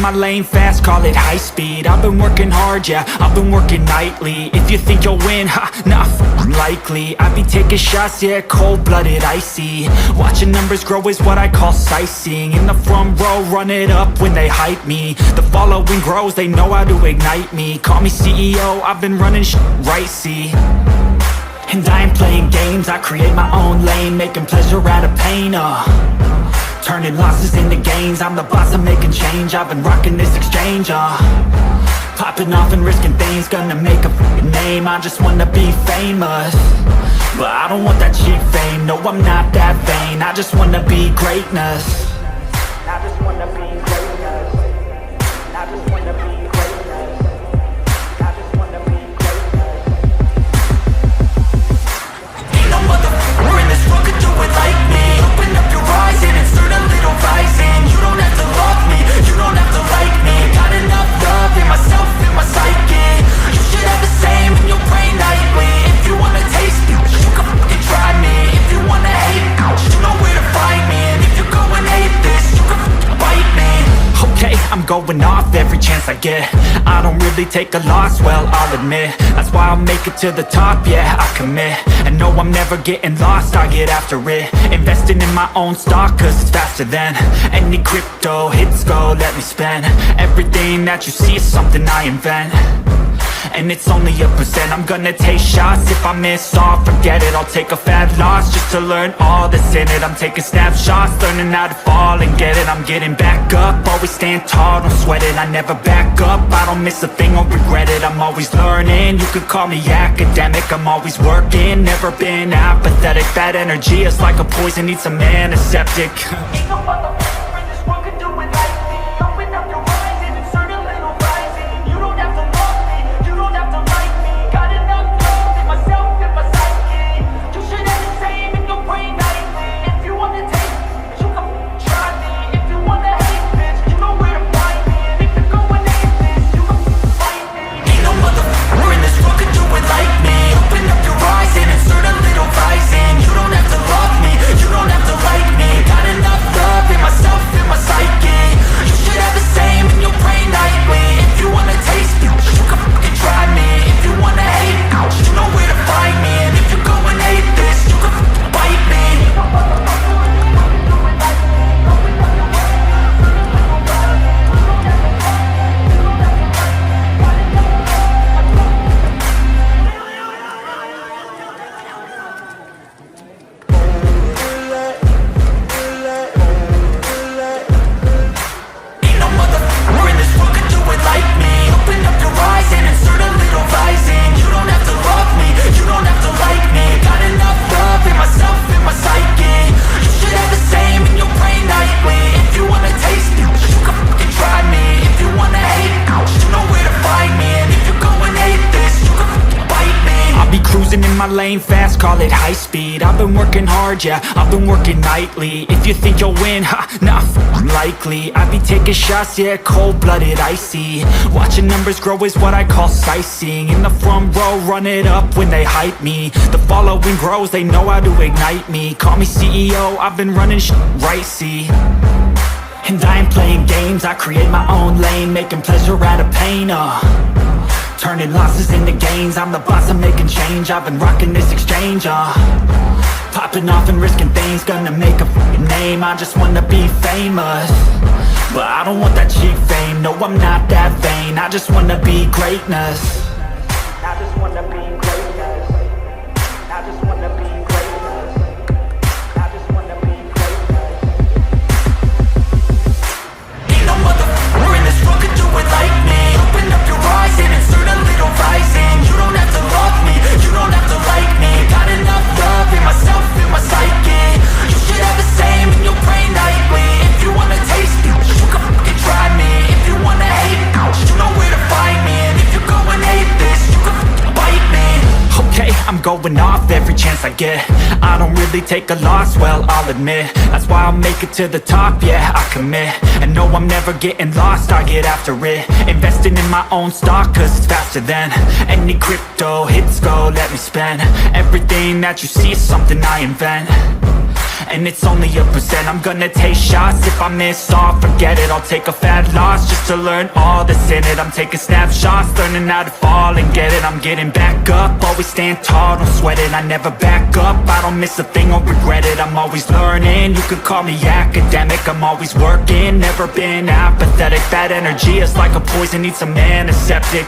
in my lane fast, call it high speed. I've been working hard, yeah, I've been working nightly. If you think you'll win, ha, nah, likely. I be taking shots, yeah, cold-blooded, icy. Watching numbers grow is what I call sightseeing. In the front row, run it up when they hype me. The following grows, they know how to ignite me. Call me CEO, I've been running right, see. And I ain't playing games, I create my own lane, making pleasure out of pain, turning losses into gains, I'm the boss, I'm making change. I've been rocking this exchange, popping off and risking things, gonna make a f***ing name. I just wanna be famous, but I don't want that cheap fame. No, I'm not that vain, I just wanna be greatness. I just wanna be greatness. I just wanna be greatness. I just wanna be greatness. Ain't no motherfucker in this world could do it like me. Open up your eyes and insert a little rising. You don't have to love me, you don't have to like me. Got enough love in myself, in my psyche. You should have the same in your brain nightly. If you wanna taste me, you can fucking try me. If you wanna hate me, you know where to find me. And if you go and hate this, you can fucking bite me. Okay, I'm going off every chance I get. I don't really take a loss, well, I'll admit. That's why I'll make it to the top, yeah, I commit. And no, I'm never getting lost, I get after it. Investing in my own stock, cause it's faster than any crypto hits go, let me spend. Everything that you see is something I invent, and it's only a percent. I'm gonna take shots, if I miss all, forget it. I'll take a fat loss just to learn all that's in it. I'm taking snapshots, learning how to fall and get it. I'm getting back up, always stand tall, don't sweat it. I never back up, I don't miss a thing or regret it. I'm always learning, you could call me academic. I'm always working, never been apathetic. That energy is like a poison, needs some antiseptic. Ain't no motherfucker in this world could do it like me. Open up your eyes and insert a little rising. You don't have to love me, you don't have to like me. Got enough love in myself, in my psyche. You should have the same in your brain nightly. If you wanna take me, you can try me. If you wanna hate this, you know where to find me. And if you go and hate this, you can fight me. Ain't no motherfucker in this world could do it like me. Open up your eyes and insert a little rising. You don't have to love me, you don't have to like me. Got enough love in myself, in my psyche. You should have the same in your brain nightly. If you wanna taste me, you can fucking try me. If you wanna hate me, you know where to find me. And if you go and hate this, you can fucking bite me. Ain't no motherfucker in this world could do it like me. Open up your eyes and insert a little rising. You don't have to love me, you don't have to like me. Got enough love in myself, in my psyche. You should have the same in your brain nightly. If you wanna taste me, you can fucking try me. If you wanna hate me, you know where to find me. And if you go and hate this, you can fucking bite me. I'll be cruising in my lane fast, call it high speed. I've been working hard, yeah, I've been working nightly. If you think you'll win, ha, nah, likely. I be taking shots, yeah, cold-blooded, icy. Watching numbers grow is what I call sightseeing. In the front row, run it up when they hype me. The following grows, they know how to ignite me. Call me CEO, I've been running right, see. And I ain't playing games, I create my own lane, making pleasure out of pain, turning losses into gains, I'm the boss, I'm making change. I've been rocking this exchange, popping off and risking things, gonna make a f***ing name. I just wanna be famous, but I don't want that cheap fame. No, I'm not that vain, I just wanna be greatness. I just wanna be greatness. I just wanna be greatness. I just wanna be greatness. Ain't no motherfucker in this world could do it like me. Open up your eyes and insert a little rising. You don't have to love me, you don't have to like me. Got enough love in myself, in my psyche. You should have the same in your brain nightly. If you wanna taste me, you can fucking try me. If you wanna hate me, you know where to find me. And if you go and hate this, you can fucking bite me. Okay, I'm going off every chance I get. I don't really take a loss, well, I'll admit. That's why I'll make it to the top, yeah, I commit. And no, I'm never getting lost, I get after it. Investing in my own stock, cause it's faster than any crypto hits go, let me spend. Everything that you see is something I invent, and it's only a percent. I'm gonna take shots, if I miss all, forget it. I'll take a fat loss just to learn all that's in it. I'm taking snapshots, learning how to fall and get it. I'm getting back up, always stand tall, don't sweat it. I never back up, I don't miss a thing or regret it. I'm always learning, you could call me academic. I'm always working, never been apathetic. That energy is like a poison, needs some antiseptic.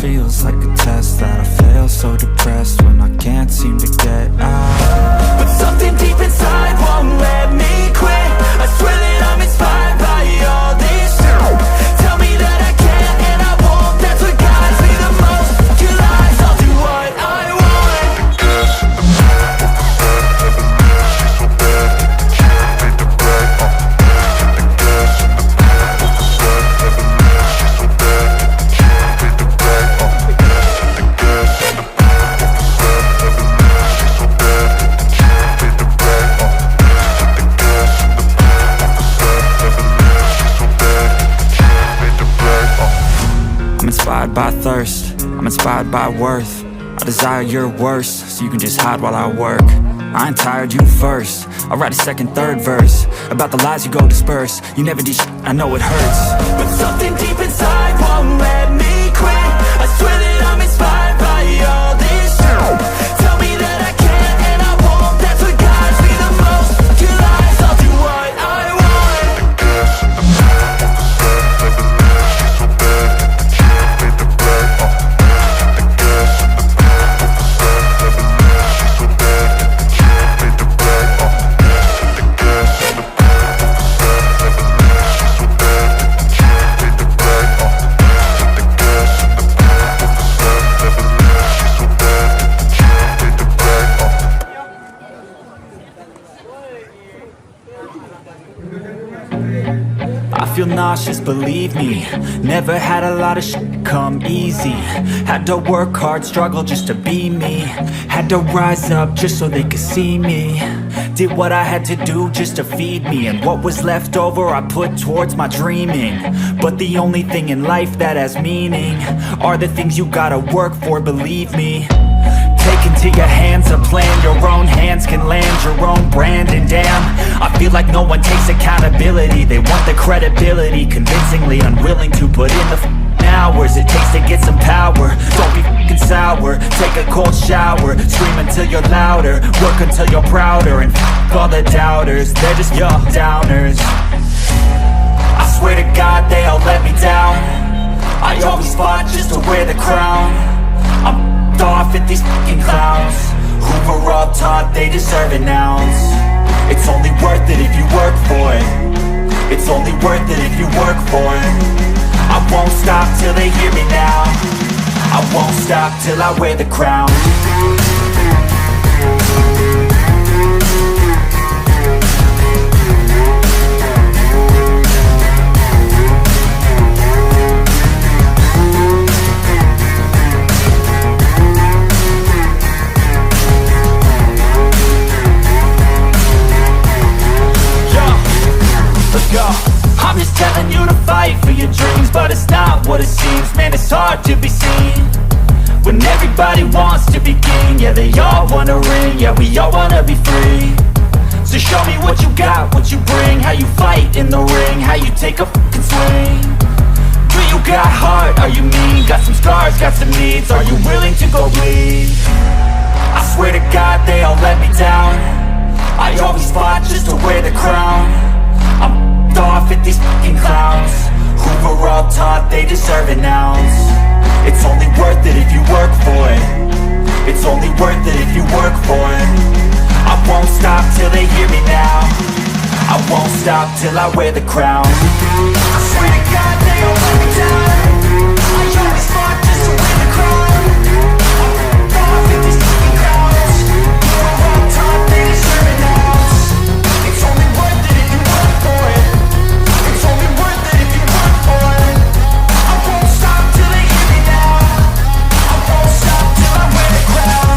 feels like a test that I fail. So depressed when I can't seem to get out. But something deep inside won't let me quit. I swear that I'm inspired by all this shit. Tell me that I can and I won't. That's what guides me the most. Your lies, I'll do what I want. I'm inspired by thirst, I'm inspired by worth. I desire your worst, so you can just hide while I work. I ain't tired, you first. I'll write a second, third verse about the lies you go disperse. You never did shit, I know it hurts. But something deep inside won't let me quit. I swear that I'm inspired by all this shit. Tell me that I can and I won't. That's what guides me the most. Your lies, I'll do what I want. I feel nauseous, believe me. Never had a lot of shit come easy. Had to work hard, struggle just to be me. Had to rise up just so they could see me. Did what I had to do just to feed me. And what was left over I put towards my dreaming. But the only thing in life that has meaning are the things you gotta work for, believe me. Take into your hands a plan. Your own hands can land your own brand. And damn, I feel like no one takes accountability. They want the credibility, convincingly unwilling to put in the hours it takes to get some power. Don't be f***ing sour. Take a cold shower. Scream until you're louder. Work until you're prouder. And f*** all the doubters, they're just your downers. I swear to God they all let me down. I always fought just to wear the crown. I'm off at these fucking clowns who were all taught they deserve an ounce. It's only worth it if you work for it. It's only worth it if you work for it. I won't stop till they hear me now. I won't stop till I wear the crown. I'm just telling you to fight for your dreams, but it's not what it seems. Man, it's hard to be seen when everybody wants to be king. Yeah, they all wanna ring, yeah, we all wanna be free. So show me what you got, what you bring, how you fight in the ring, how you take a fucking swing. Do you got heart, are you mean? Got some scars, got some needs, are you willing to go bleed? I swear to God they all let me down. I always fought just to wear the crown. I'm off at these fucking clowns who were all taught they deserve an ounce. It's only worth it if you work for it. It's only worth it if you work for it. I won't stop till they hear me now. I won't stop till I wear the crown. I swear to God they all let me down. I always fought just to wear the crown. I'm off at these fucking clowns who were all taught they deserve an ounce. It's only worth it if you work for it. It's only worth it if you work for it. I won't stop till they hear me now. I won't stop till I wear the crown.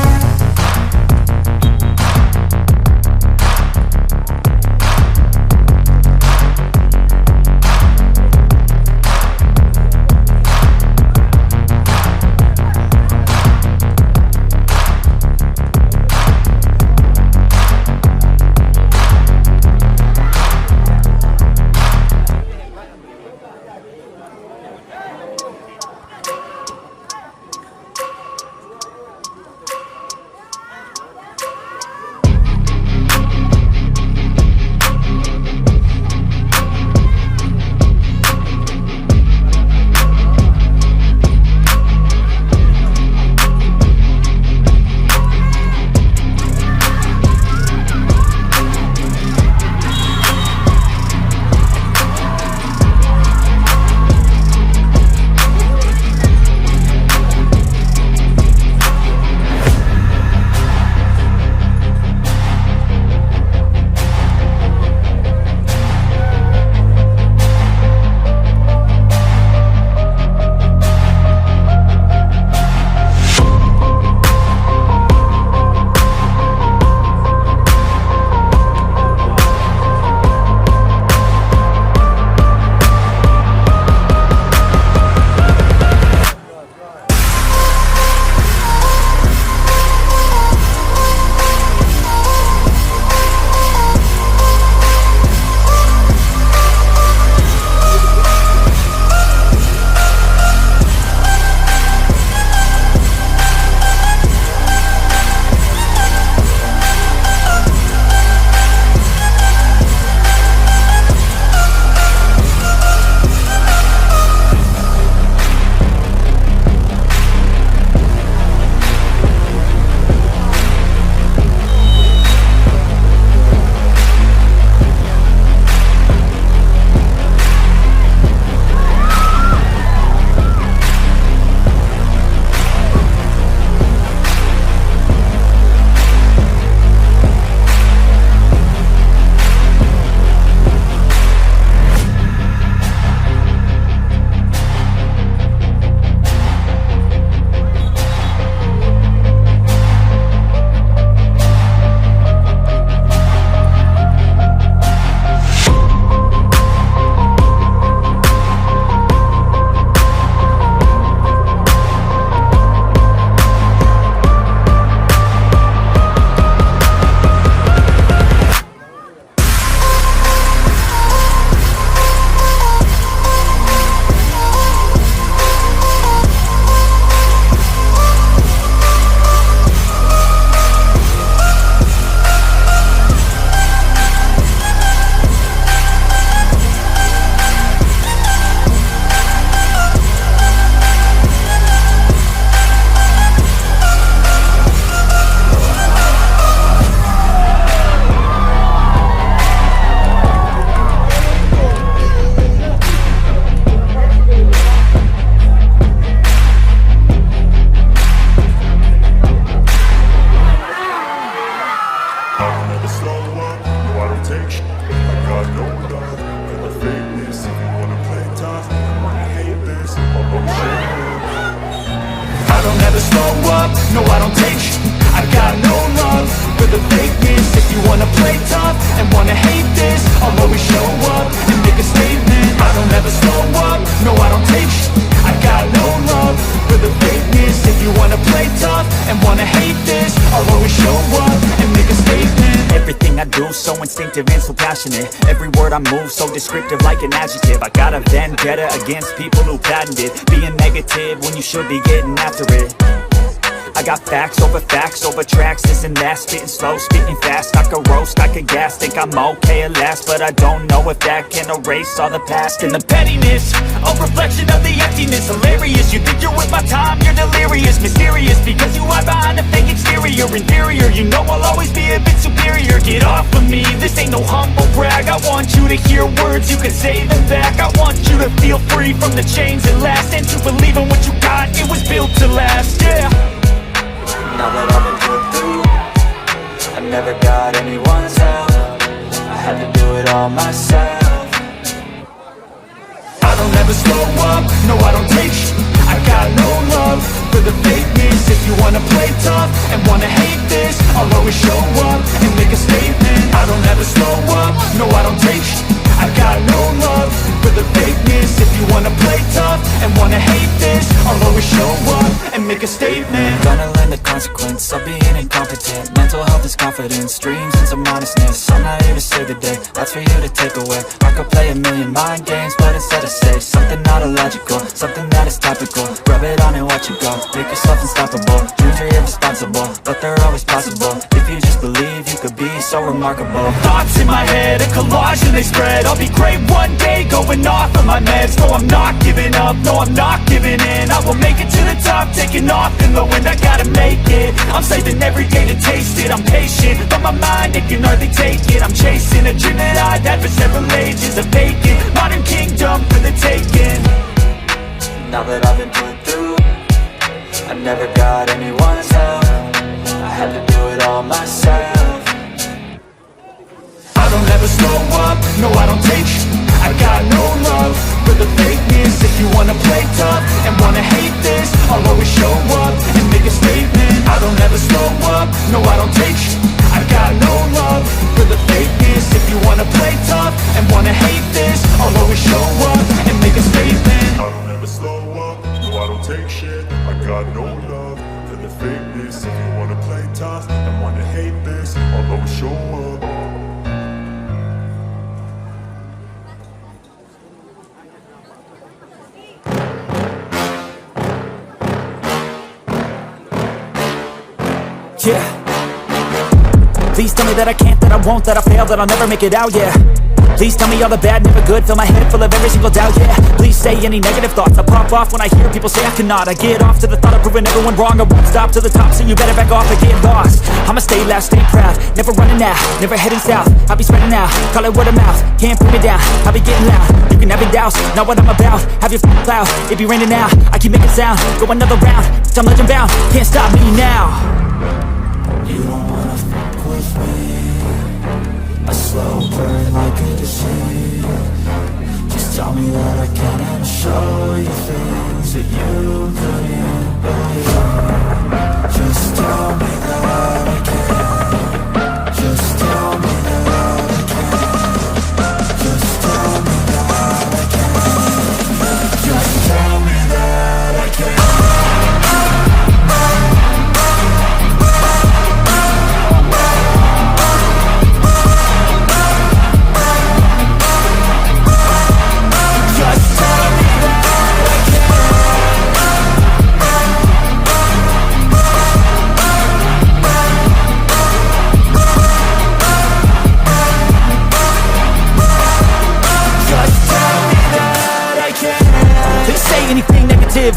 never slow up, no I don't take sh**. I got no love for the fakeness. If you wanna play tough and wanna hate this, I'll always show up and make a statement. I don't ever slow up, no I don't take sh**. I got no love for the fakeness. If you wanna play tough and wanna hate this, I'll always show up and make a statement. Everything I do so instinctive and so passionate. Every word I move so descriptive like an adjective. I got a vendetta against people who patented being negative when you should be getting after it. I got facts over tracks, this and that. Spitting slow, spitting fast, I could roast, I could gas. Think I'm okay at last, but I don't know if that can erase all the past. And the pettiness, a reflection of the emptiness. Hilarious, you think you're with my time, you're delirious. Mysterious, because you hide behind a fake exterior. Inferior, you know I'll always be a bit superior. Get off of me, this ain't no humble brag. I want you to hear words, you can say them back. I want you to feel free from the chains that last, and to believe in what you got, it was built to last, yeah. Now that I've been put through, I never got anyone's help. I had to do it all myself. I don't ever slow up, no I don't take sh**. I got no love for the fakeness. If you wanna play tough and wanna hate this, I'll always show up and make a statement. I don't ever slow up, no I don't take sh**. I got no love for the fakeness. If you wanna play tough and wanna hate this, I'll always show up and make a statement. Gonna learn the consequence of being incompetent. Mental health is confidence, dreams and some honestness. I'm not here to save the day, that's for you to take away. I could play a million mind games, but instead I say something not illogical, something that is topical. Rub it on and watch it go, make yourself unstoppable. Dreams are irresponsible, but they're always possible. If you just believe, you could be so remarkable. Thoughts in my head, a collage and they spread. I'll be great one day, going off of my meds. No, I'm not giving up, no, I'm not giving in. I will make it to the top, taking off in the wind. I gotta make it, I'm saving every day to taste it. I'm patient, but my mind, it can hardly take it. I'm chasing a dream that I've had for several ages. A vacant, modern kingdom for the taking. Now that I've been put through, I never got anyone's help. I had to do it all myself. I don't ever slow up, no I don't take sh**. I got no love for the fakeness. If you wanna play tough and wanna hate this, I'll always show up and make a statement. I don't ever slow up, no I don't take sh**. I got no love for the fakeness. If you wanna play tough and wanna hate this, I'll always show up and make a statement. I don't ever slow up, no I don't take shit. I got no love for the fakeness. If you wanna play tough and wanna hate this, I'll always show up. Yeah. Please tell me that I can't, that I won't, that I fail, that I'll never make it out, yeah. Please tell me all the bad, never good, fill my head full of every single doubt, yeah. Please say any negative thoughts, I pop off when I hear people say I cannot. I get off to the thought of proving everyone wrong. I won't stop to the top, so you better back off and get lost. I'ma stay loud, stay proud, never running out, never heading south. I'll be spreading out, call it word of mouth, can't put me down, I'll be getting loud. You can have your doubts, not what I'm about, have your cloud, it be raining now. I keep making sound, go another round, I'm legend bound, can't stop me now. You don't wanna fuck with me, a slow burn like a disease. Just tell me that I can and I'll show you things that you couldn't believe. Just tell me that I can, just tell me that I can, just tell me that I can, just tell me that I can.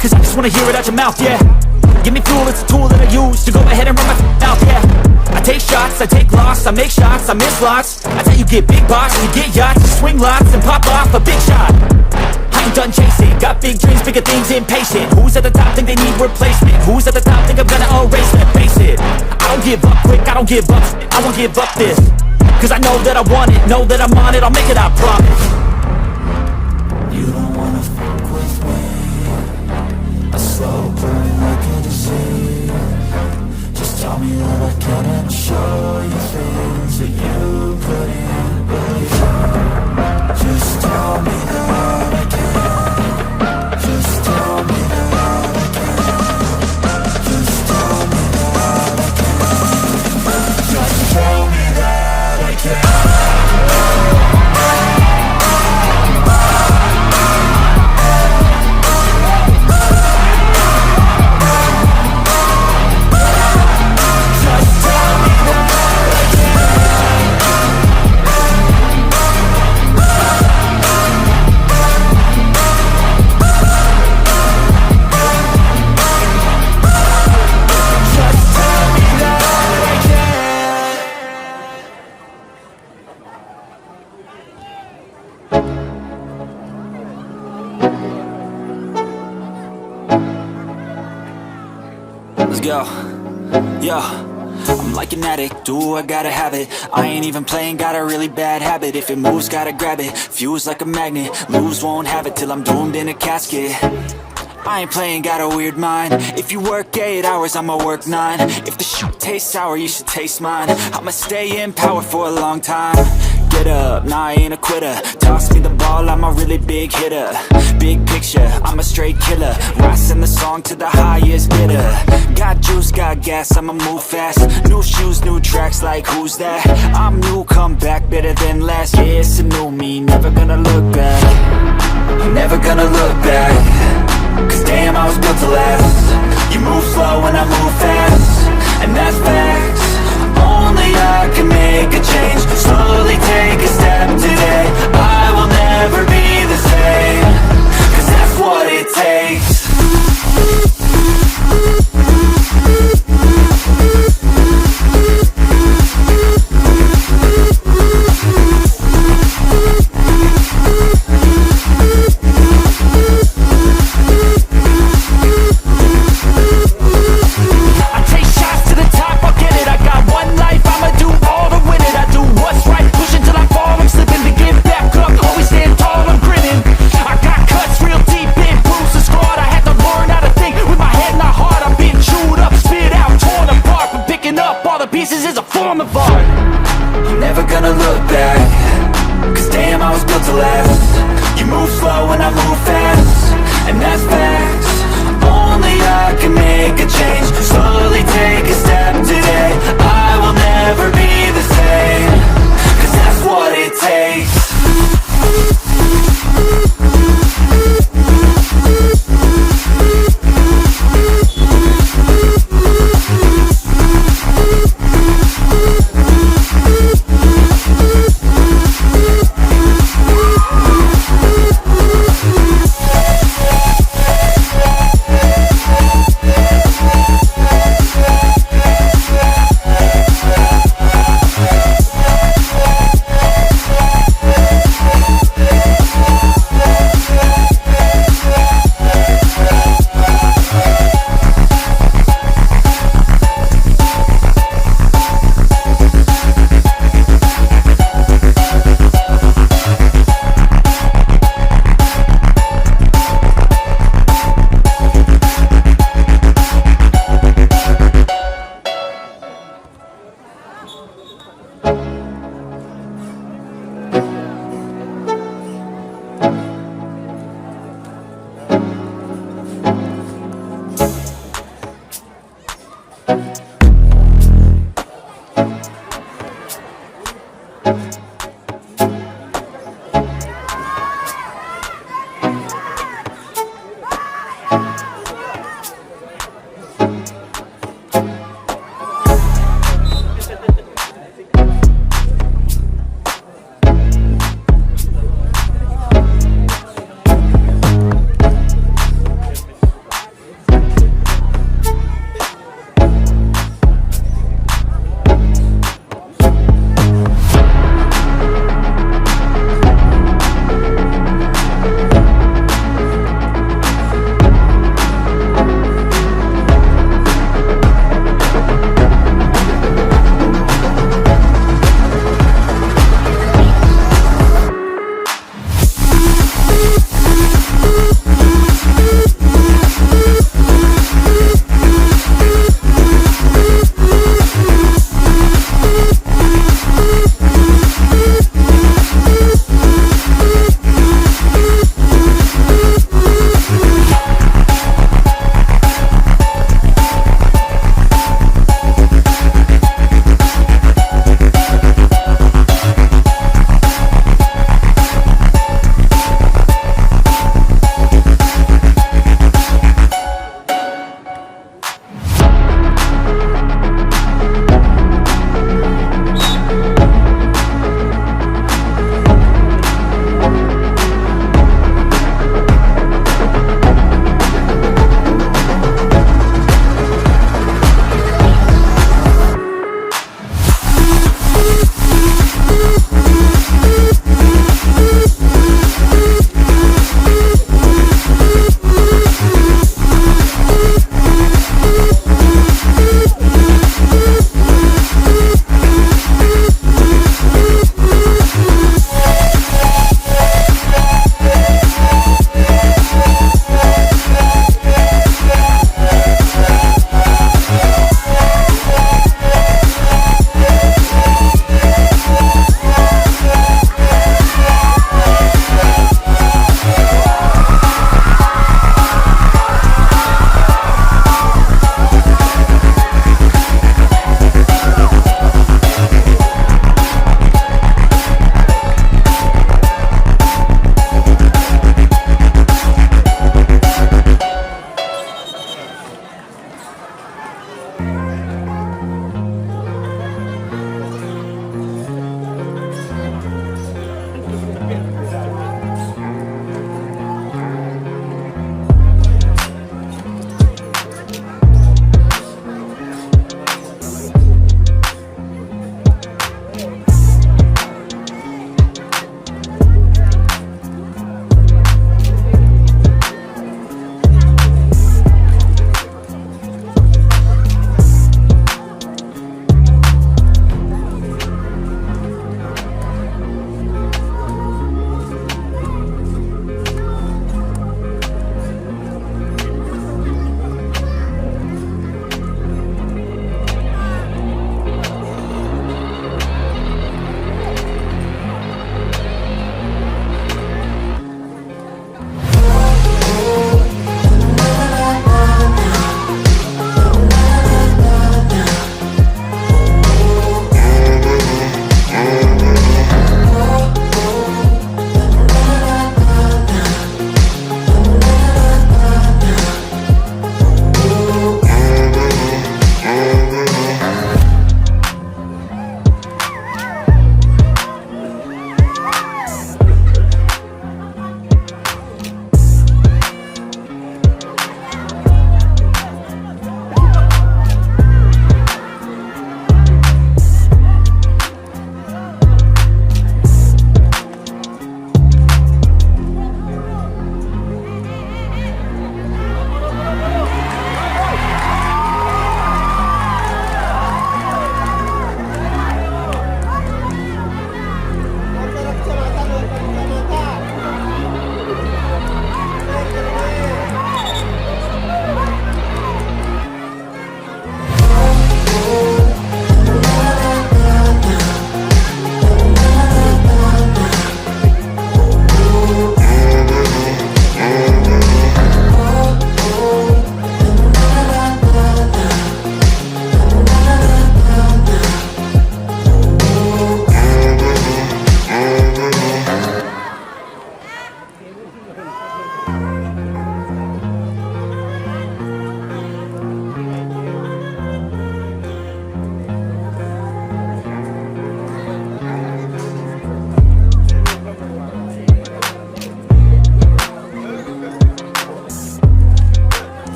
Cause I just wanna hear it out your mouth, yeah. Give me fuel, it's a tool that I use to go ahead and run my mouth, yeah. I take shots, I take loss, I make shots, I miss lots. That's how you get big box, you get yachts, you swing lots and pop off a big shot. I ain't done chasing, got big dreams, bigger things, impatient. Who's at the top think they need replacement? Who's at the top think I'm gonna erase them? Face it, I don't give up quick, I don't give up, I won't give up this. Cause I know that I want it, know that I'm on it, I'll make it, I promise. You don't wanna fuck with me, a slow burn like a disease. Let's go. Yo, I'm like an addict, do I gotta have it. I ain't even playing, got a really bad habit. If it moves, gotta grab it, fuse like a magnet. Lose, won't have it till I'm doomed in a casket. I ain't playing, got a weird mind. If you work 8 hours, I'ma work 9. If the shoot tastes sour, you should taste mine. I'ma stay in power for a long time. Get up, nah, I ain't a quitter. Toss me the ball, I'm a really big hitter. Big picture, I'm a straight killer. Rising the song to the highest bidder. Got juice, got gas, I'ma move fast. New shoes, new tracks, like who's that? I'm new, come back, better than last. Yeah, it's a new me, never gonna look back. I'm never gonna look back. Cause damn, I was built to last. You move slow and I move fast, and that's facts. Only I can make a change. Slowly take a step today. I will never be the same. Cause that's what it takes.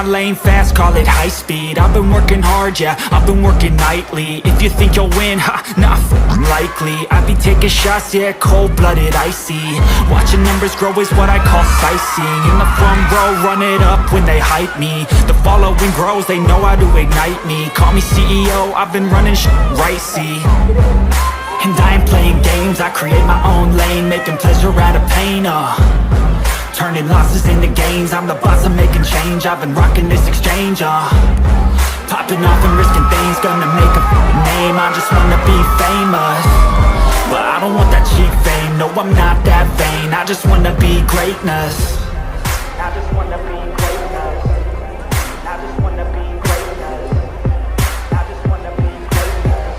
lane fast, call it high speed. I've been working hard, yeah, I've been working nightly. If you think you'll win, ha, not likely. I be taking shots, yeah, cold-blooded, icy. Watching numbers grow is what I call sightseeing. In the front row, run it up when they hype me. The following grows, they know how to ignite me. Call me CEO, I've been running right, see. And I ain't playing games, I create my own lane, making pleasure out of pain, turning losses into gains, I'm the boss, I'm making change. I've been rocking this exchange, popping off and risking things, gonna make a name. I just wanna be famous, but I don't want that cheap fame. No, I'm not that vain, I just wanna be greatness. I just wanna be greatness. I just wanna be greatness. I just wanna be greatness.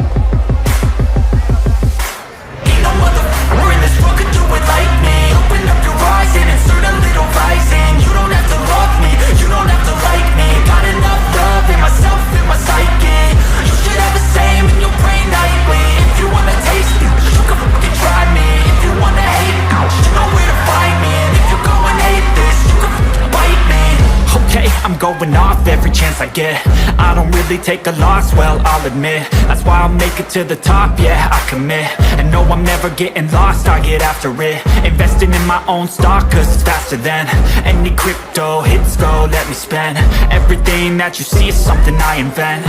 Ain't no motherfucker in this world could do it like me. Open up your eyes and insert a little rising. You don't have to love me, you don't have to like me. Got enough love in myself, in my psyche. You should have the same in your brain nightly. If you wanna taste it, you can fucking try me. If you wanna hate, you know where to find me. And if you go and hate this, you can fucking bite me. Okay, I'm going off every chance I get. I don't really take a loss, well, I'll admit. That's why I'll make it to the top, yeah, I commit. And no, I'm never getting lost, I get after it. Investing in my own stock, cause it's faster than any crypto hits go, let me spend. Everything that you see is something I invent,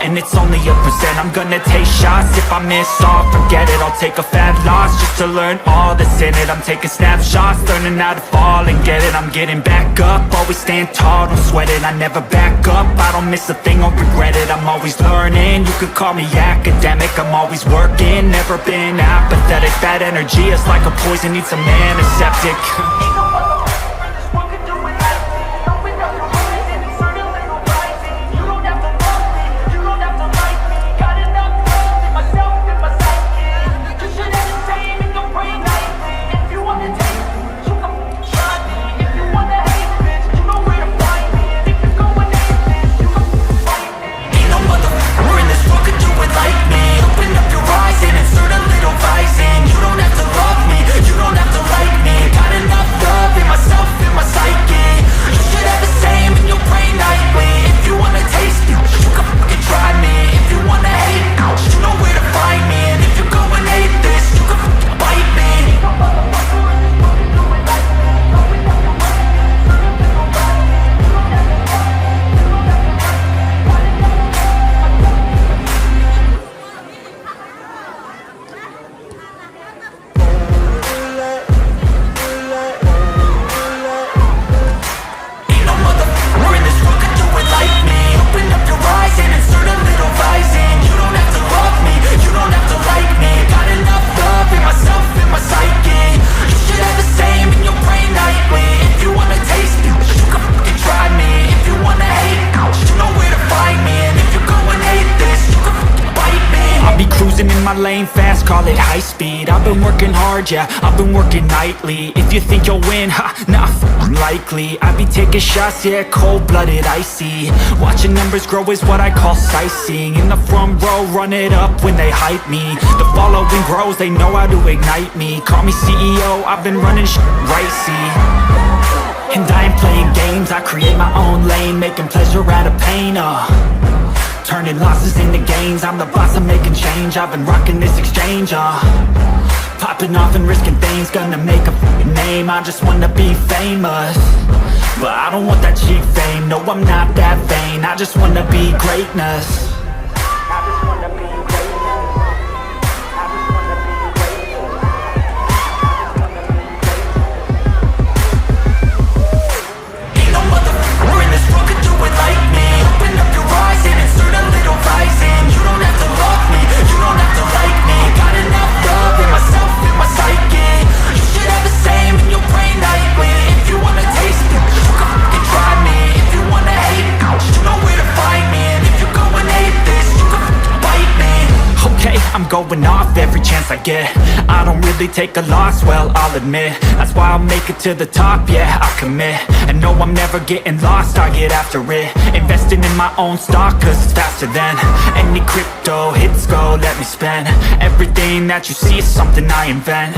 and it's only a percent. I'm gonna take shots, if I miss all, forget it. I'll take a fat loss just to learn all that's in it. I'm taking snapshots, learning how to fall and get it. I'm getting back up, always stand tall, don't sweat it. I never back up, I don't miss a thing or regret it. I'm always learning, you could call me academic. I'm always working, never been apathetic. Bad energy is like a poison, need some antiseptic. Lane fast, call it high speed. I've been working hard, yeah, I've been working nightly. If you think you'll win, ha, not likely. I be taking shots, yeah, cold-blooded, icy. Watching numbers grow is what I call sightseeing. In the front row, run it up when they hype me. The following grows, they know how to ignite me. Call me CEO, I've been running right, see. And I ain't playing games, I create my own lane, making pleasure out of pain, turning losses into gains, I'm the boss, I'm making change. I've been rocking this exchange, popping off and risking things, gonna make a name. I just wanna be famous, but I don't want that cheap fame. No, I'm not that vain, I just wanna be greatness. I just wanna be greatness. I just wanna be greatness. Ain't no motherfucker in this world could do it like me. Open up your eyes and insert a little rising. You don't have to love me, you don't have to like me. Got enough love in myself, in my psyche. You should have the same in your brain nightly. If you wanna taste it, you can fucking try me. If you wanna hate, you know where to find me. And if you go and hate this, you can fucking bite me. Okay, I'm going off every chance I get. I don't really take a loss, well, I'll admit. That's why I'll make it to the top, yeah, I commit. And no, I'm never getting lost, I get after it. Investing in my own stock, cause it's faster than any crypto hits go, let me spend. Everything that you see is something I invent,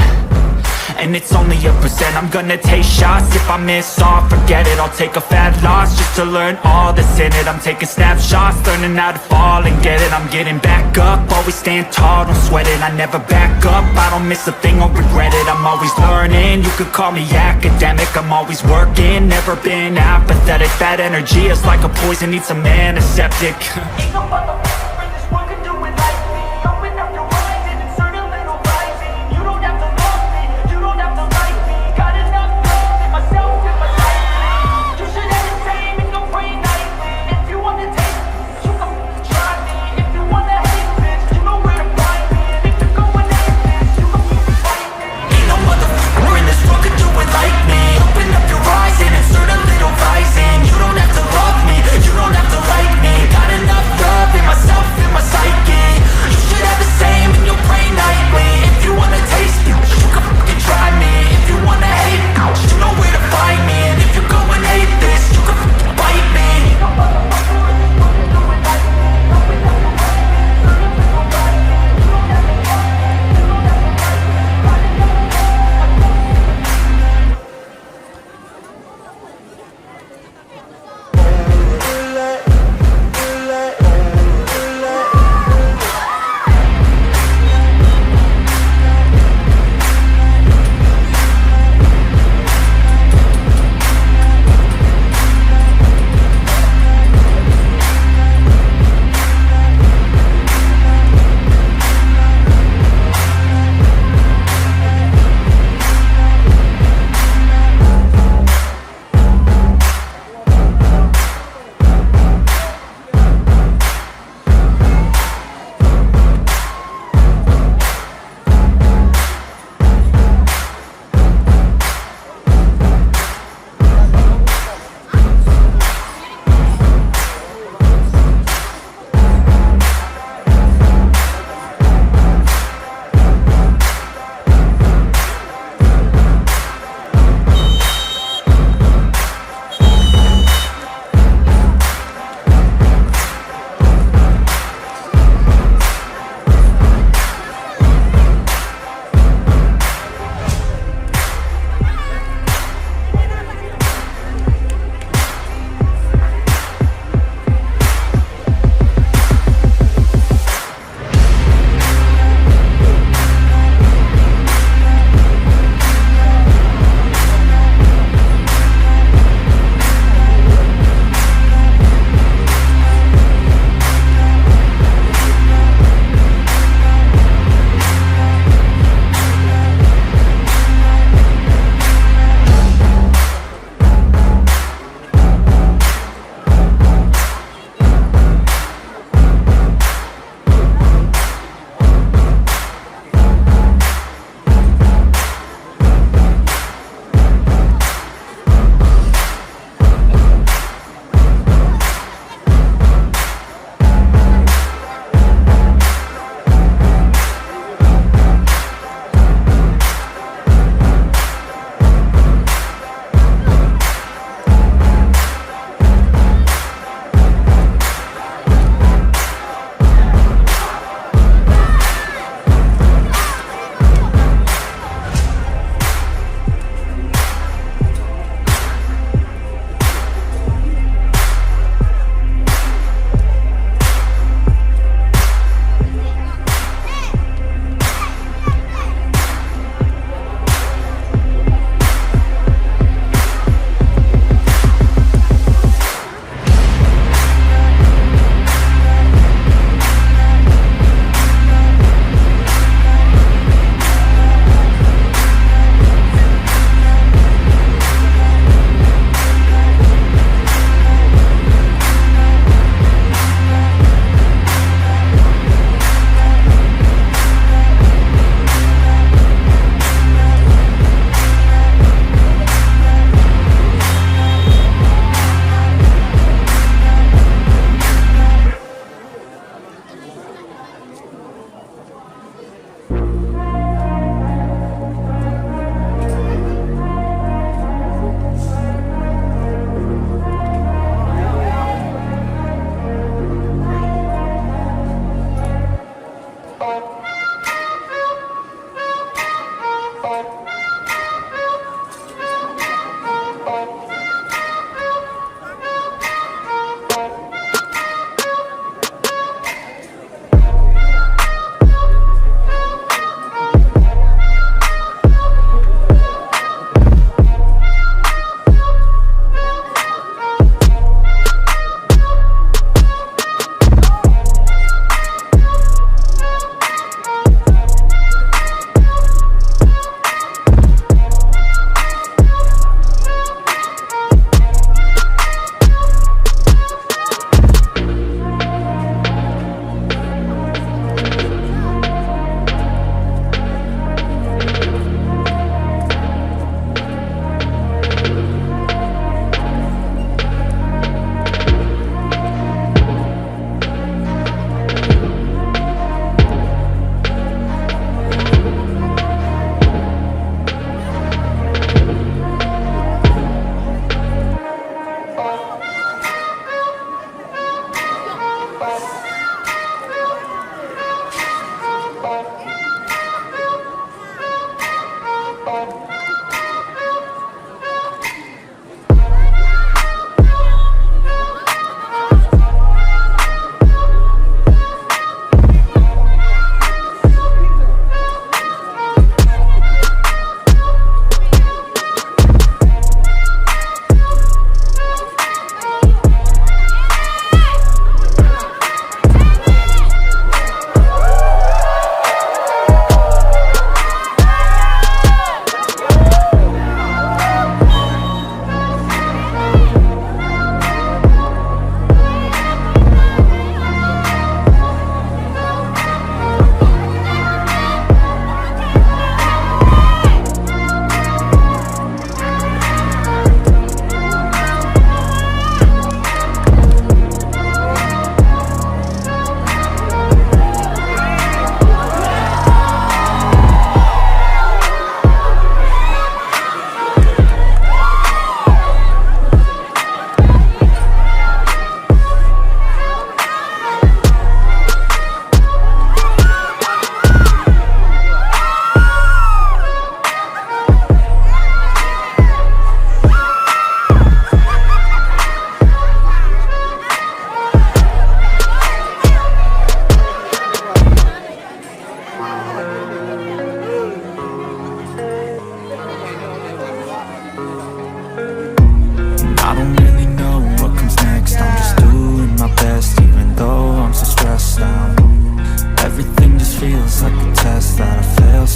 and it's only a percent. I'm gonna take shots, if I miss all, forget it. I'll take a fat loss just to learn all that's in it. I'm taking snapshots, learning how to fall and get it. I'm getting back up, always stand tall, don't sweat it. I never back up, I don't miss a thing or regret it. I'm always learning, you could call me academic. I'm always working, never been apathetic. That energy is like a poison, needs some antiseptic. Ain't no motherfucker in this world can do it like me. Open up your eyes and insert a little rising. You don't have to love me, you don't have to like me. Got enough love in myself and my psyche. You should entertain me, don't pray nightly. If you wanna take this, you can try me. If you wanna hate this, you know where to find me. And if you're going hate this, you can fight me. Ain't no motherfucker in this world can do it like me. Open up your eyes and insert a little rising. You don't have to love me, you don't have to like me. Got enough love in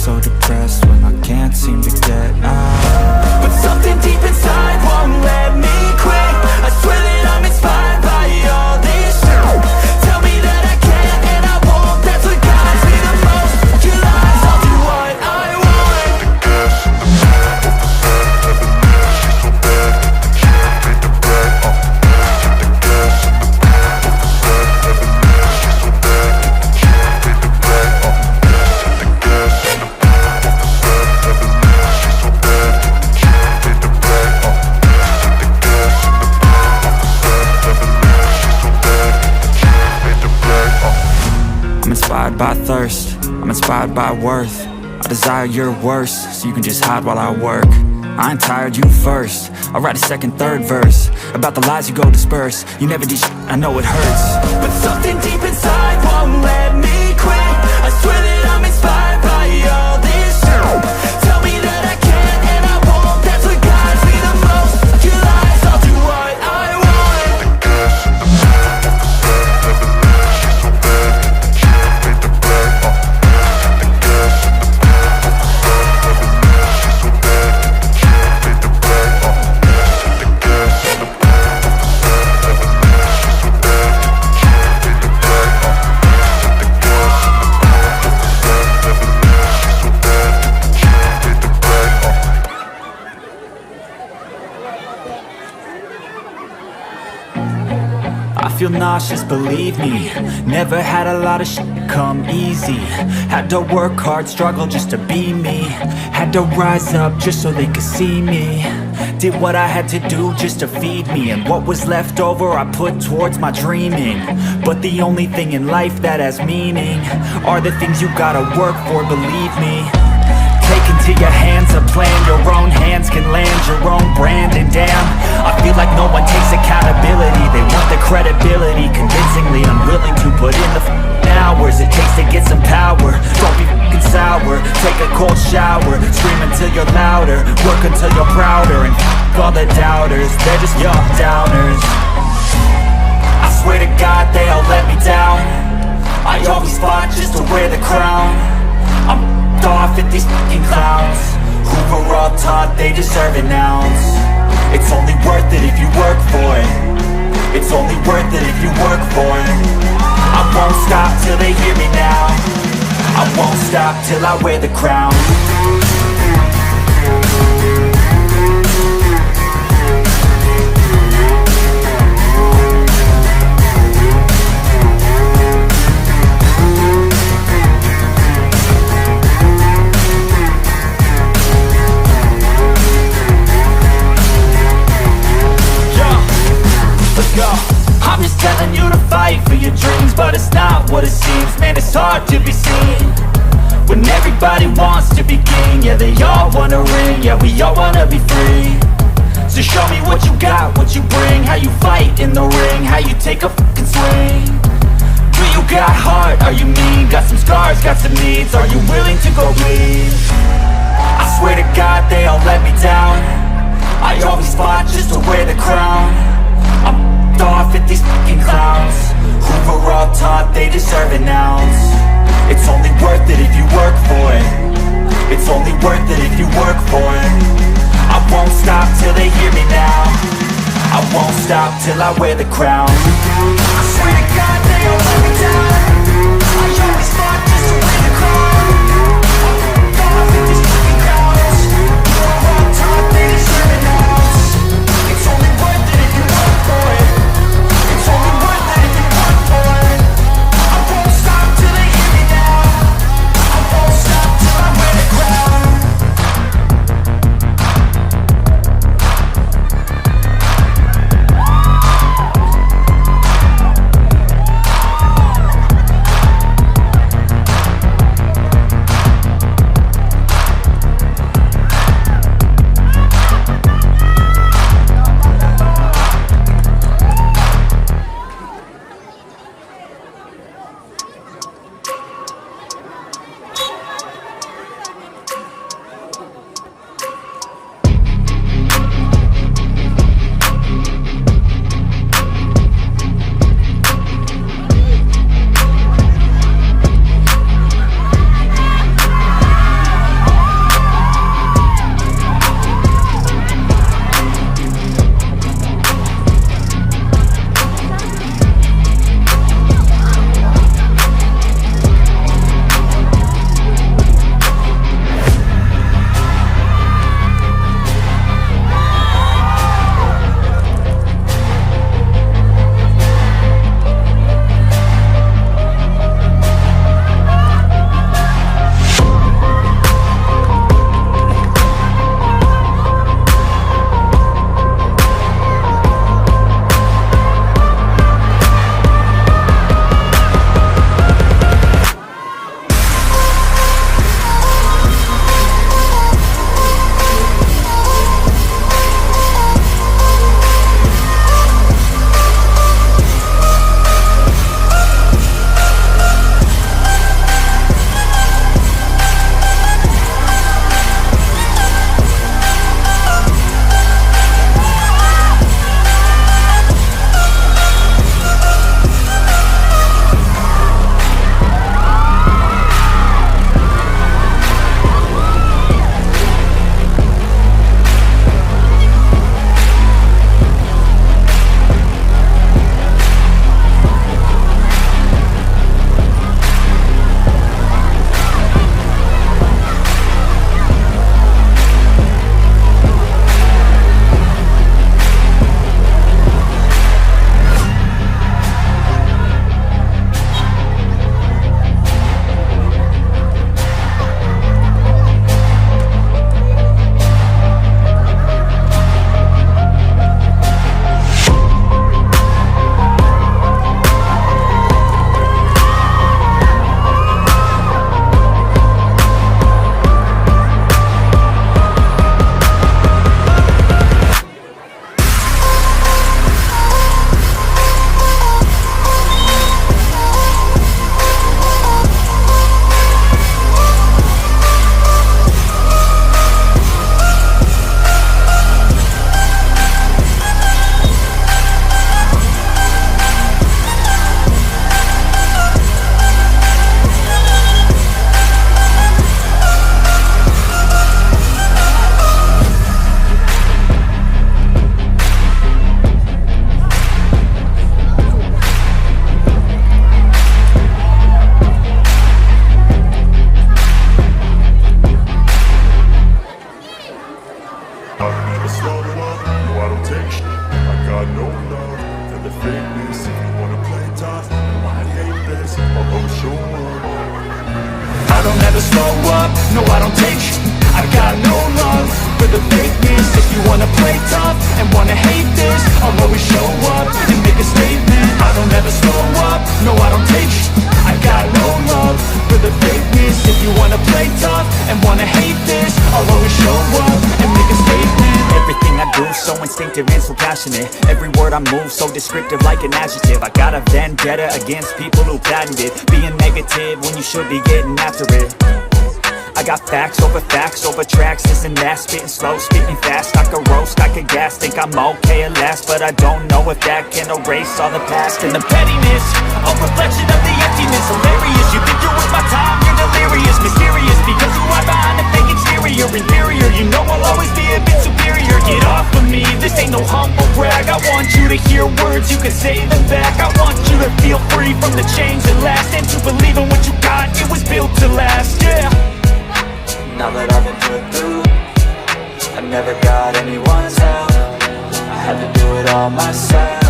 so depressed when I can't seem to get out. But something deep inside won't let me quit. I swear that I'm inspired by all this shit. Tell me that I can and I won't. That's what guides me the most. Your lies, I'll do what I want. I'm inspired by thirst, I'm inspired by worth. I desire your worst, so you can just hide while I work. I ain't tired, you first. I'll write a second, third verse about the lies you go disperse. You never did I know it hurts. But something deep inside won't let me quit. I swear that I'm inspired by all this shit. Tell me that I can and I won't. That's what guides me the most. Your lies, I'll do what I want. I feel nauseous, believe me. Never had a lot of shit come easy. Had to work hard, struggle just to be me. Had to rise up just so they could see me. Did what I had to do just to feed me. And what was left over I put towards my dreaming. But the only thing in life that has meaning are the things you gotta work for, believe me. Take into your hands a plan. Your own hands can land your own brand. And damn, I feel like no one takes accountability. They want the credibility, convincingly unwilling to put in the hours it takes to get some power. Don't be f***ing sour. Take a cold shower. Scream until you're louder. Work until you're prouder. And f*** all the doubters, they're just young downers. I swear to God they all let me down. I always fought just to wear the crown. I'm off at these fucking clowns who were all taught they deserve an ounce. It's only worth it if you work for it. It's only worth it if you work for it. I won't stop till they hear me now. I won't stop till I wear the crown. I'm just telling you to fight for your dreams, but it's not what it seems. Man, it's hard to be seen when everybody wants to be king. Yeah, they all wanna ring, yeah, we all wanna be free. So show me what you got, what you bring, how you fight in the ring, how you take a fucking swing. Do you got heart, are you mean? Got some scars, got some needs, are you willing to go bleed? I swear to God they all let me down. I always fought just to wear the crown. I'm off at these fucking clowns who were all taught they deserve an ounce. It's only worth it if you work for it. It's only worth it if you work for it. I won't stop till they hear me now. I won't stop till I wear the crown. I swear to God they all let me down. I always fought just to wear the crown. I'm off at these fucking clowns who were all taught they deserve an ounce. It's only worth it if you work for it. It's only worth it if you work for it. I won't stop till they hear me now. I won't stop till I wear the crown. no I don't take sh**. I got no love for the fakeness. If you wanna play tough and wanna hate this, I'll always show up and make a statement. I don't ever slow up, no I don't take sh**. I got no love for the fakeness. If you wanna play tough and wanna hate this, I'll always show up and make a statement. Everything I do so instinctive and so passionate. Every word I move so descriptive like an adjective. I got a vendetta against people who patented being negative when you should be getting after it. I got facts over tracks, this and that. Spitting slow, spitting fast, I could roast, I could gas. Think I'm okay at last, but I don't know if that can erase all the past. And the pettiness, a reflection of the emptiness. Hilarious, you think you're worth my time, you're delirious. Mysterious, because you are behind the fake exterior. Inferior, you know I'll always be a bit superior. Get off of me, this ain't no humble brag. I want you to hear words, you can say them back. I want you to feel free from the chains that last, and to believe in what you got, it was built to last, yeah. Now that I've been put through, I never got anyone's help. I had to do it all myself.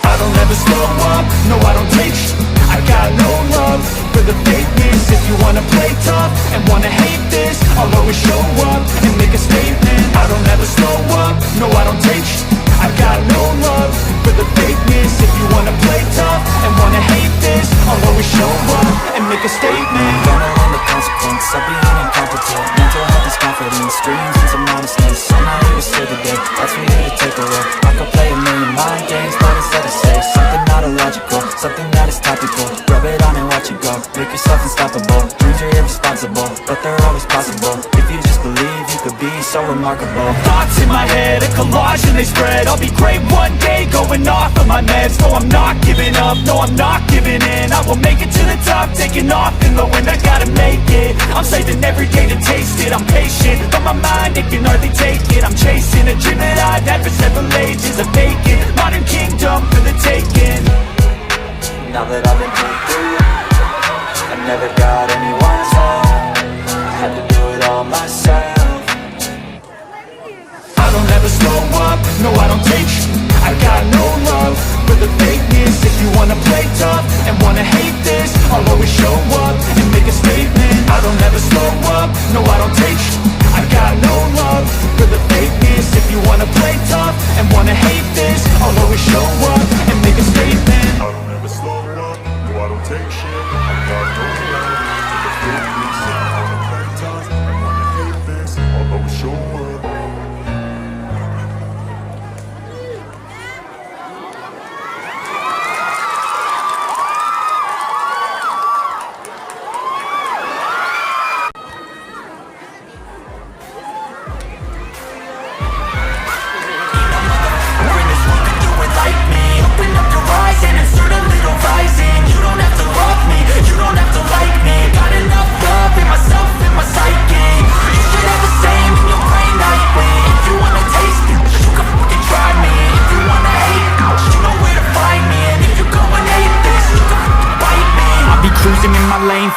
I don't ever slow up, no I don't take sh**. I got no love for the fakeness. If you wanna play tough and wanna hate this, I'll always show up and make a statement. I don't ever slow up, no I don't take sh**. I got no love for the fakeness. If you wanna play tough and wanna hate this, I'll always show up and make a statement. Gonna learn the consequence of being incompetent. Mental health is confidence, dreams and some modestness. I'm not here to save the day, that's for you to take away. I could play a million mind games, but instead I say something not illogical, something that is topical. Rub it on and watch it go, make yourself unstoppable. Dreams are irresponsible, but they're always possible. If you just believe, you could be so remarkable. Thoughts in my head, a collage and they spread. I'll be great one day, going off of my meds. No, I'm not giving up, no, I'm not giving in. I will make it to the top, taking off in the wind. I gotta make it, I'm saving every day to taste it. I'm patient, but my mind, it can hardly take it. I'm chasing a dream that I've had for several ages. A vacant, modern kingdom for the taking. Now that I've been put through, I never got anyone's help. I had to do it all myself. I don't ever slow up, no I don't take sh**. I got no love for the fakeness. If you wanna play tough and wanna hate this, I'll always show up and make a statement. I don't ever slow up, no I don't take sh**. I got no love for the fakeness. If you wanna play tough and wanna hate this, I'll always show up and make a statement. I don't ever slow up, no I don't take shit. I got no love for the fakeness. If you wanna play tough and wanna hate this, I'll always show up.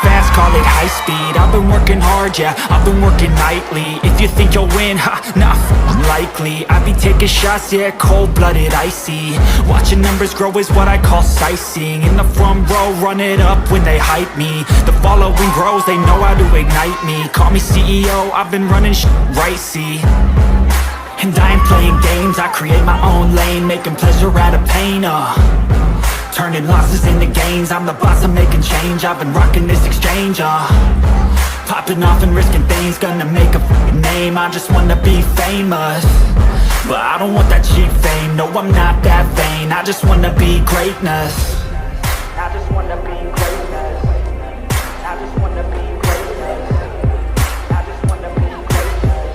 Fast, call it high speed. I've been working hard, yeah, I've been working nightly. If you think you'll win, ha, nah, unlikely. I be taking shots, yeah, cold-blooded, icy. Watching numbers grow is what I call sightseeing. In the front row, run it up when they hype me. The following grows, they know how to ignite me. Call me CEO, I've been running right, see. And I ain't playing games, I create my own lane, making pleasure out of pain, turning losses into gains, I'm the boss, I'm making change. I've been rocking this exchange, popping off and risking things, gonna make a f***ing name. I just wanna be famous, but I don't want that cheap fame. No, I'm not that vain, I just wanna be greatness. I just wanna be greatness. I just wanna be greatness. I just wanna be greatness.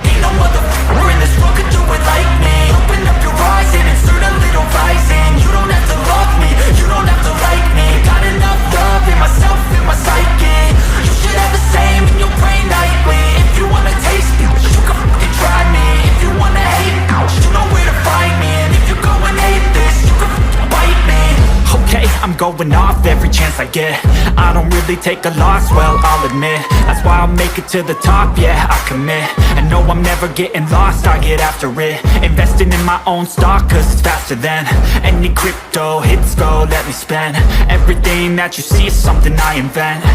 Ain't no motherfucker in this world could do it like me. Open up your eyes and insert a little rising. You don't have to love me, you don't have to like me. Got enough love in myself, in my psyche. You should have the same in your brain nightly. If you wanna taste me, you can fucking try me. If you wanna hate me, you know where to find me. And if you go and hate I'm going off every chance I get. I don't really take a loss, well, I'll admit. That's why I'll make it to the top, yeah, I commit. And no, I'm never getting lost, I get after it. Investing in my own stock, cause it's faster than any crypto hits go, let me spend. Everything that you see is something I invent.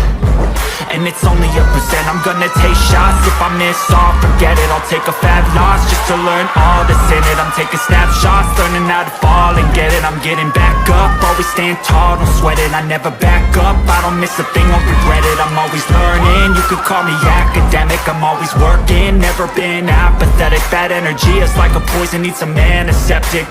And it's only a percent. I'm gonna take shots. If I miss all, forget it. I'll take a fat loss just to learn all that's in it. I'm taking snapshots, learning how to fall and get it. I'm getting back up, always stand tall, don't sweat it. I never back up, I don't miss a thing, won't regret it. I'm always learning, you could call me academic. I'm always working, never been apathetic. Bad energy is like a poison, needs some antiseptic.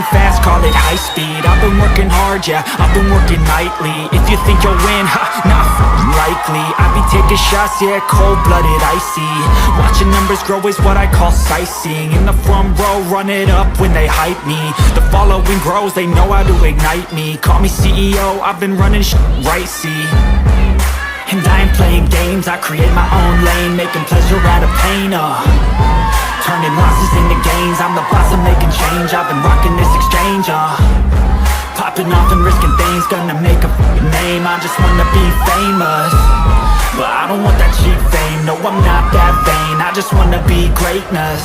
Fast, call it high speed. I've been working hard, yeah, I've been working nightly. If you think you'll win, not likely. I be taking shots, yeah, cold-blooded, icy. Watching numbers grow is what I call sightseeing. In the front row, run it up when they hype me. The following grows, they know how to ignite me. Call me CEO, I've been running right, see. And I ain't playing games, I create my own lane, making pleasure out of pain, turning losses into gains. I'm the boss, I'm making change. I've been rocking this exchange, popping off and risking things. Gonna make a name, I just wanna be famous. But I don't want that cheap fame, no, I'm not that vain. I just wanna be greatness.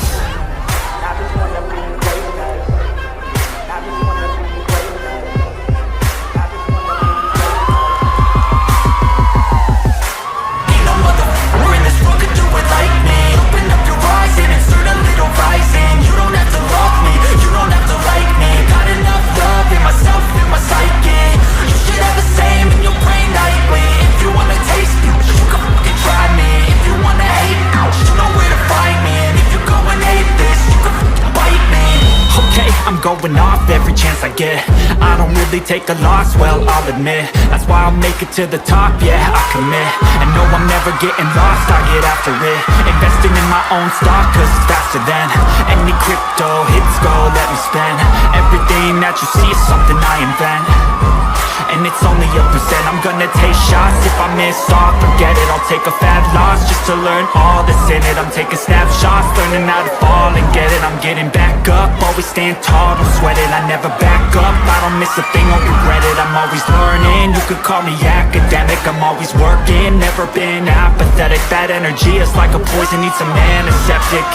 Going off every chance I get. I don't really take a loss, well, I'll admit. That's why I'll make it to the top, yeah, I commit. And no, I'm never getting lost, I get after it. Investing in my own stock, cause it's faster than any crypto hits go, let me spend. Everything that you see is something I invent. And it's only a percent. I'm gonna take shots. If I miss all, forget it. I'll take a fat loss just to learn all that's in it. I'm taking snapshots, learning how to fall and get it. I'm getting back up, always stand tall, don't sweat it. I never back up, I don't miss a thing, won't regret it. I'm always learning, you could call me academic. I'm always working, never been apathetic. Bad energy is like a poison, needs some antiseptic.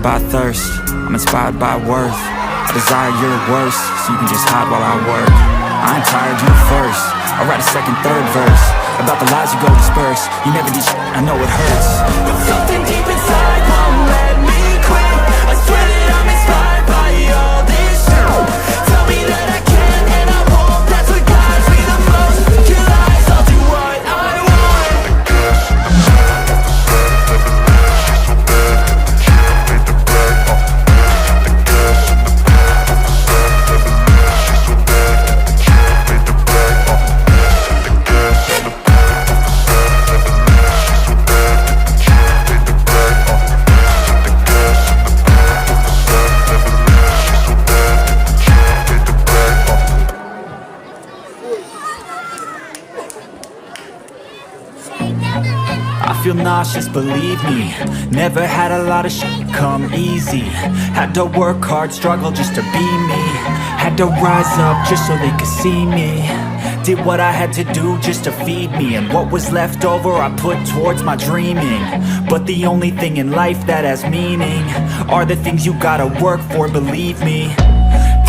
by thirst, I'm inspired by worth. I desire your worst, so you can just hide while I work. I ain't tired, you first. I'll write a second, third verse about the lies you go disperse. You never did I know it hurts. But something deep inside won't let me quit. I swear that I'm inspired by all this shit. Tell me that I can and I won't. That's what guides me the most. Your lies, I'll do what I want. I feel nauseous, believe me. Never had a lot of shit come easy. Had to work hard, struggle just to be me. Had to rise up just so they could see me. Did what I had to do just to feed me. And what was left over I put towards my dreaming. But the only thing in life that has meaning are the things you gotta work for, believe me.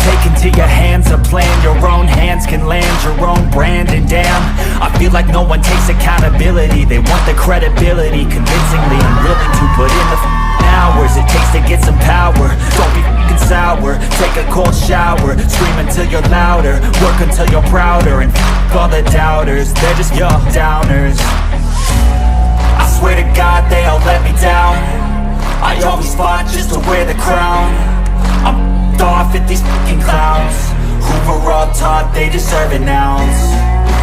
Take into your hands a plan. Your own hands can land your own brand. And damn, I feel like no one takes accountability. They want the credibility. Convincingly, I'm willing to put in the hours it takes to get some power. Don't be f***ing sour. Take a cold shower. Scream until you're louder. Work until you're prouder. And f*** all the doubters. They're just your downers. I swear to God they all let me down. I always fought just to wear the crown. I'm off at these fucking clowns who were all taught they deserve an ounce.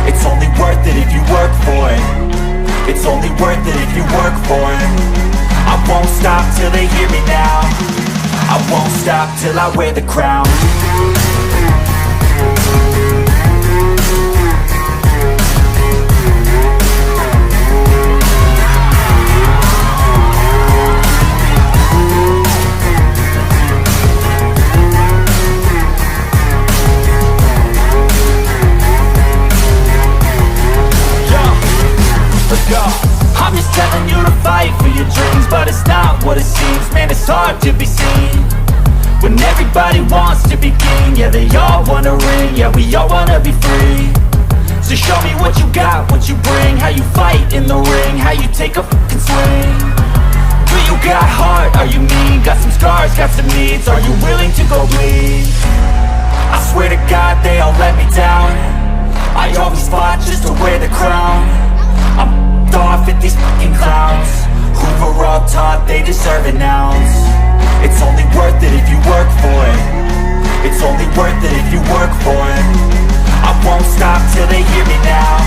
It's only worth it if you work for it. It's only worth it if you work for it. I won't stop till they hear me now. I won't stop till I wear the crown. I'm just telling you to fight for your dreams, but it's not what it seems. Man, it's hard to be seen when everybody wants to be king. Yeah, they all wanna ring, yeah, we all wanna be free. So show me what you got, what you bring, how you fight in the ring, how you take a fucking swing. Do you got heart, are you mean? Got some scars, got some needs, are you willing to go bleed? I swear to God they all let me down. I always fought just to wear the crown. I'm off at these fucking clowns who were all taught they deserve an ounce. It's only worth it if you work for it. It's only worth it if you work for it. I won't stop till they hear me now.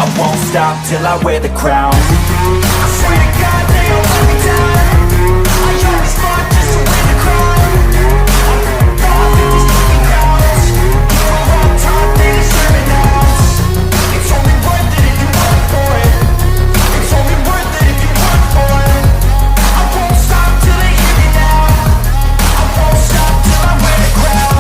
I won't stop till I wear the crown. I swear to God they all let me down. I always fought just to wear the crown. I'm off at these fucking clowns who were all taught they deserve an ounce. It's only worth it if you work for it. It's only worth it if you work for it. I won't stop till they hear me now. I won't stop till I wear the crown.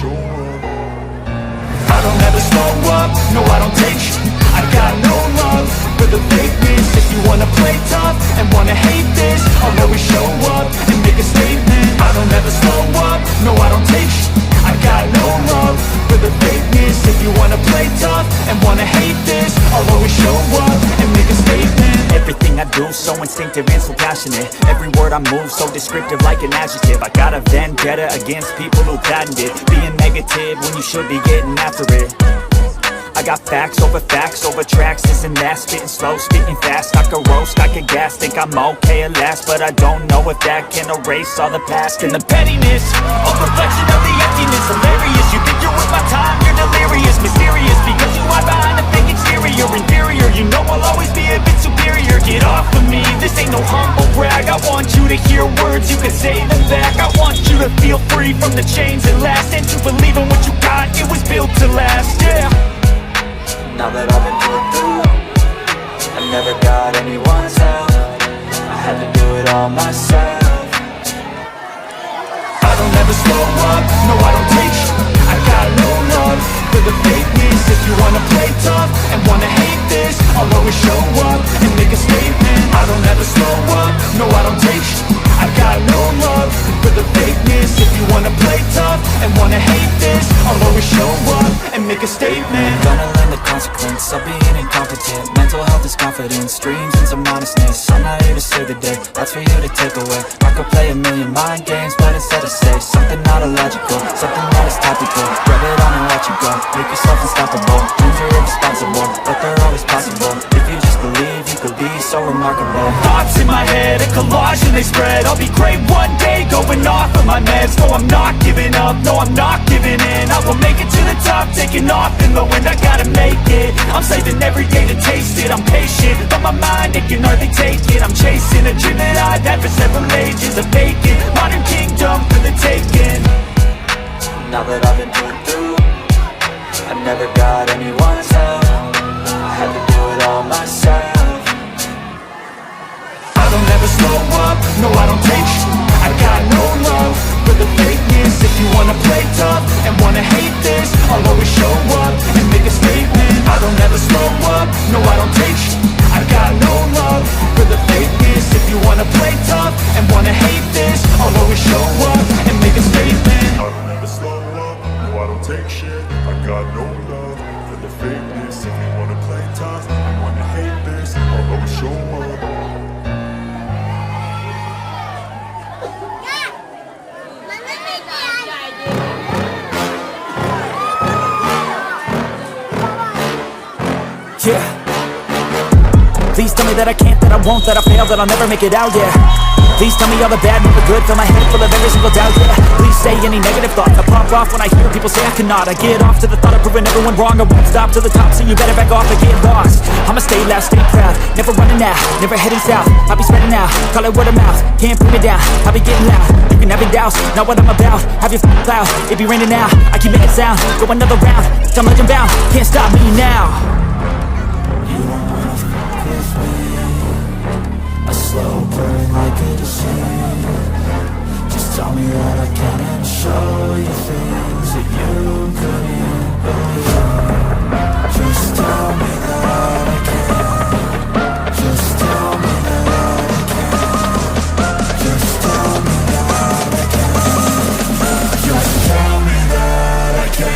show up. I don't ever slow up, no I don't take sh**. I got no love for the fakeness. If you wanna play tough and wanna hate this, I'll always show up and make a statement. I don't ever slow up, no I don't take sh**. I got no love for the fakeness. If you wanna play tough and wanna hate this, I'll always show up and make a statement. Everything I do so instinctive and so passionate. Every word I move so descriptive like an adjective. I got a vendetta against people who patented being negative when you should be getting after it. I got facts over tracks, this and that. Spitting slow, spitting fast. I could roast, I could gas. Think I'm okay at last, but I don't know if that can erase all the past. And the pettiness, a reflection of the emptiness. Hilarious, you think you're worth my time, you're delirious. Mysterious, because you hide behind a fake exterior. Inferior, you know I'll always be a bit superior. Get off of me, this ain't no humble brag. I want you to hear words, you can say them back. I want you to feel free from the chains that last, and to believe in what you got, it was built to last, yeah. Now that I've been put through, I never got anyone's help. I had to do it all myself. I don't ever slow up, no I don't take sh**. I got no love for the fakeness. If you wanna play tough and wanna hate this, I'll always show up and make a statement. I don't ever slow up, no I don't take sh**. I got no love for the fakeness. If you wanna play tough and wanna hate this, I'll always show up and make a statement. Gonna learn the consequence of being incompetent. Mental health is confidence, dreams and some honestness. I'm not here to save the day, that's for you to take away. I could play a million mind games, but instead I say something not illogical, something that is topical. Grab it on and watch you go, make yourself unstoppable. Dreams are irresponsible, but they're always possible. If you just believe, you could be so remarkable. Thoughts in my head, a collage and they spread. I'll be great one day, going off of my meds. No, I'm not giving up, no, I'm not giving in. I will make it to the top, taking off in the wind. I gotta make it, I'm saving every day to taste it. I'm patient, but my mind, it can hardly take it. I'm chasing a dream that I've had for several ages. A vacant, modern kingdom for the taking. Now that I've been put through, I never got anyone's help. I had to do it all myself. I don't ever slow up, no I don't take sh**. I got no love for the fakeness. If you wanna play tough and wanna hate this, I'll always show up and make a statement. I don't ever slow up, no I don't take sh**. I got no love for the fakeness. If you wanna play tough and wanna hate this, I'll always show up and make a statement. I don't ever slow up, no I don't take shit. I got no love for the fakeness. If you wanna play tough and wanna hate this, I'll always show up. Yeah. Please tell me that I can't, that I won't, that I fail, that I'll never make it out, yeah. Please tell me all the bad, not the good, fill my head full of every single doubt, yeah. Please say any negative thoughts, I pop off when I hear people say I cannot. I get off to the thought of proving everyone wrong. I won't stop to the top, so you better back off and get lost. I'ma stay loud, stay proud, never running out, never heading south. I'll be spreading out, call it word of mouth, can't put me down, I'll be getting loud. You can have your doubts, not what I'm about, have your f***ing cloud, it be raining now. I keep making sound, go another round, I'm legend bound, can't stop me now. You don't wanna fuck with me. A slow burn like a disease. Just tell me that I can and show you things that you couldn't believe. Just tell me that I can. Just tell me that I can. Just tell me that I can. Just tell me that I can.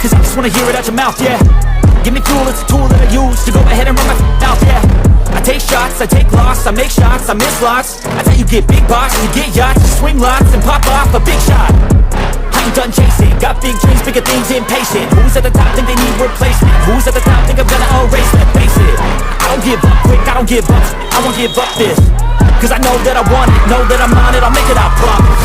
Cause I just wanna hear it out your mouth, yeah. Give me fuel, it's a tool that I use to go ahead and run my mouth, yeah. I take shots, I take loss, I make shots, I miss lots. That's how you get big box, you get yachts, you swing lots and pop off a big shot. I ain't done chasing, got big dreams, bigger things, impatient. Who's at the top think they need replacement? Who's at the top think I'm gonna erase it? Face it, I don't give up quick, I don't give up, I won't give up this. Cause I know that I want it, know that I'm on it, I'll make it, I promise.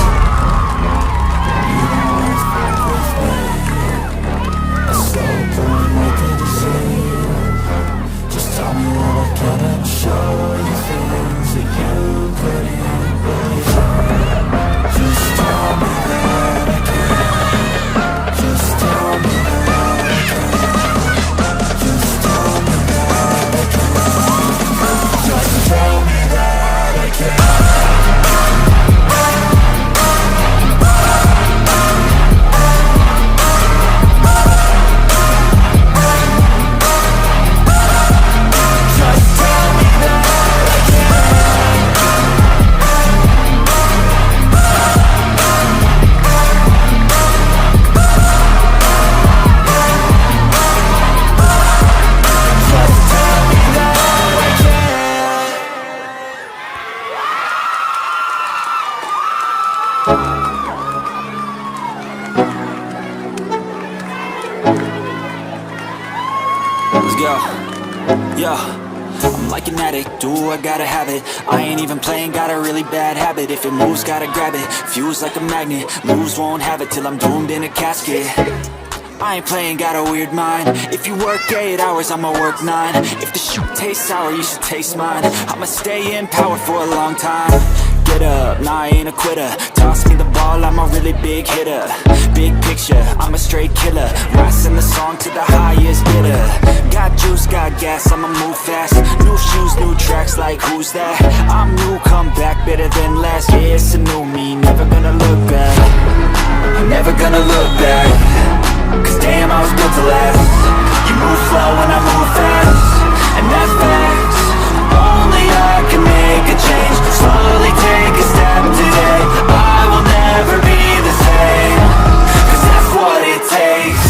I'm like an addict, do I gotta have it. I ain't even playing, got a really bad habit. If it moves, gotta grab it, feels like a magnet. Moves, won't have it till I'm doomed in a casket. I ain't playing, got a weird mind. If you work 8 hours, I'ma work 9. If the shoot tastes sour, you should taste mine. I'ma stay in power for a long time. Get up, nah, I ain't a quitter. Toss me the ball, I'm a really big hitter. Big picture, I'm a straight killer. Rising the song to the highest bidder. Got juice, got gas, I'ma move fast. New shoes, new tracks, like who's that? I'm new, come back, better than last. Yeah, it's a new me, never gonna look back. I'm never gonna look back. Cause damn, I was built to last. You move slow and I move fast, and that's facts. Only I can make a change. Slowly take a step today. I will never be the same. Cause that's what it takes.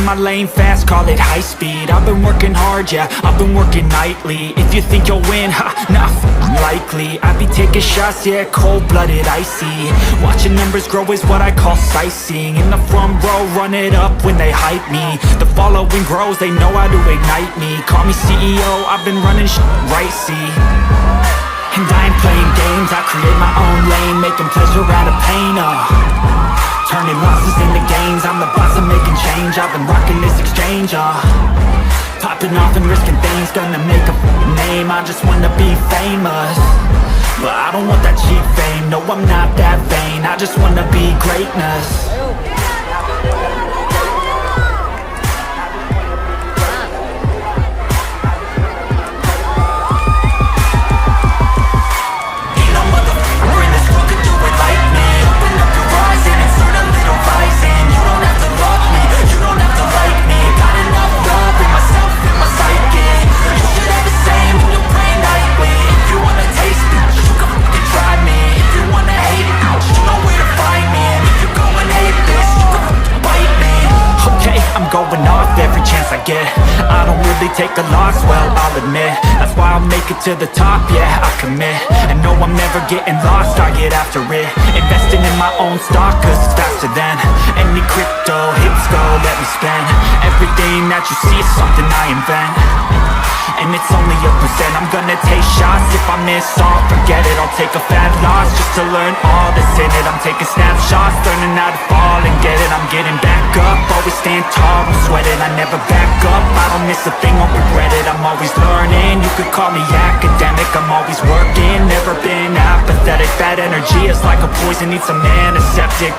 my lane fast, call it high speed. I've been working hard, yeah, I've been working nightly. If you think you'll win, ha, nah, likely. I be taking shots, yeah, cold-blooded, icy. Watching numbers grow is what I call sightseeing. In the front row, run it up when they hype me. The following grows, they know how to ignite me. Call me CEO, I've been running right, see. And I ain't playing games, I create my own lane, making pleasure out of pain, turning losses into gains, I'm the boss, I'm making change. I've been rocking this exchange, popping off and risking things, gonna make a name. I just wanna be famous, but I don't want that cheap fame. No, I'm not that vain, I just wanna be greatness. Going off every chance I get. I don't really take a loss, well, I'll admit. That's why I'll make it to the top, yeah, I commit. And no, I'm never getting lost, I get after it. Investing in my own stock, cause it's faster than any crypto hits go, let me spend. Everything that you see is something I invent, and it's only a percent. I'm gonna take shots, if I miss all, forget it. I'll take a fat loss just to learn all that's in it. I'm taking snapshots, learning how to fall and get it. I'm getting back up, always stand tall, I'm sweating, I never back up. I don't miss a thing, won't regret it. I'm always learning, you could call me academic. I'm always working, never been apathetic. Bad energy is like a poison, need some antiseptic.